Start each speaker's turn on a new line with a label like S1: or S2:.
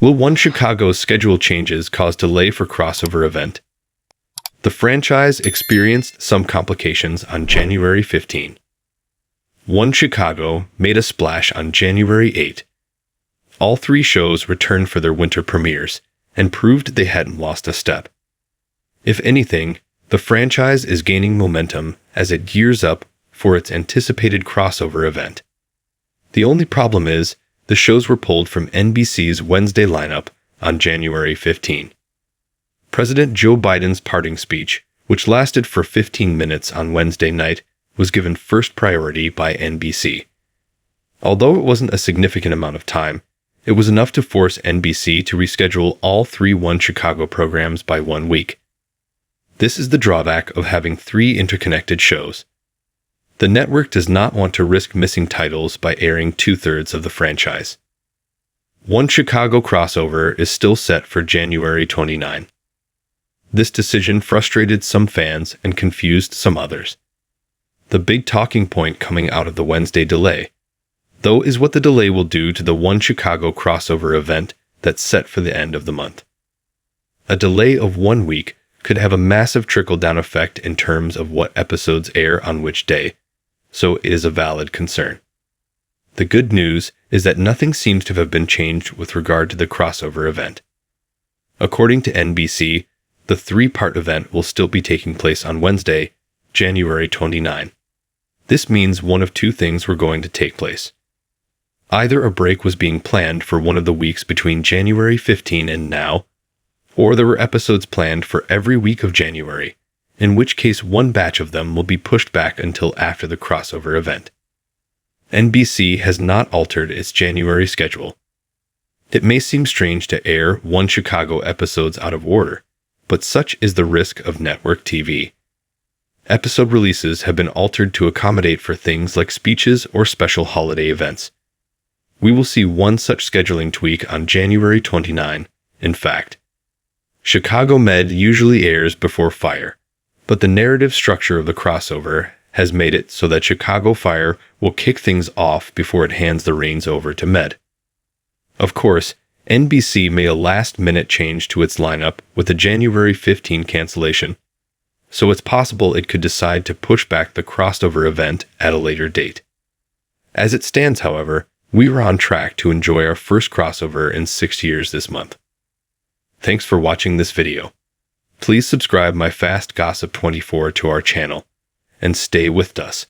S1: Will one Chicago's schedule changes cause delay for crossover event? The franchise experienced some complications on January 15. One Chicago made a splash on January 8. All three shows returned for their winter premieres and proved they hadn't lost a step. If anything, the franchise is gaining momentum as it gears up for its anticipated crossover event. The only problem is, the shows were pulled from NBC's Wednesday lineup on January 15. President Joe Biden's parting speech, which lasted for 15 minutes on Wednesday night, was given first priority by NBC. Although it wasn't a significant amount of time, it was enough to force NBC to reschedule all three One Chicago programs by 1 week. This is the drawback of having three interconnected shows. The network does not want to risk missing titles by airing 2/3 of the franchise. One Chicago crossover is still set for January 29. This decision frustrated some fans and confused some others. The big talking point coming out of the Wednesday delay, though, is what the delay will do to the One Chicago crossover event that's set for the end of the month. A delay of 1 week could have a massive trickle-down effect in terms of what episodes air on which day, so it is a valid concern. The good news is that nothing seems to have been changed with regard to the crossover event. According to NBC, the 3-part event will still be taking place on Wednesday, January 29. This means one of two things were going to take place. Either a break was being planned for one of the weeks between January 15 and now, or there were episodes planned for every week of January, in which case one batch of them will be pushed back until after the crossover event. NBC has not altered its January schedule. It may seem strange to air One Chicago episodes out of order, but such is the risk of network TV. Episode releases have been altered to accommodate for things like speeches or special holiday events. We will see one such scheduling tweak on January 29, in fact. Chicago Med usually airs before Fire, but the narrative structure of the crossover has made it so that Chicago Fire will kick things off before it hands the reins over to Med. Of course, NBC made a last-minute change to its lineup with the January 15 cancellation, so it's possible it could decide to push back the crossover event at a later date. As it stands, however, we are on track to enjoy our first crossover in 6 years this month. Thanks for watching this video. Please subscribe my Fast Gossip 24 to our channel, and stay with us.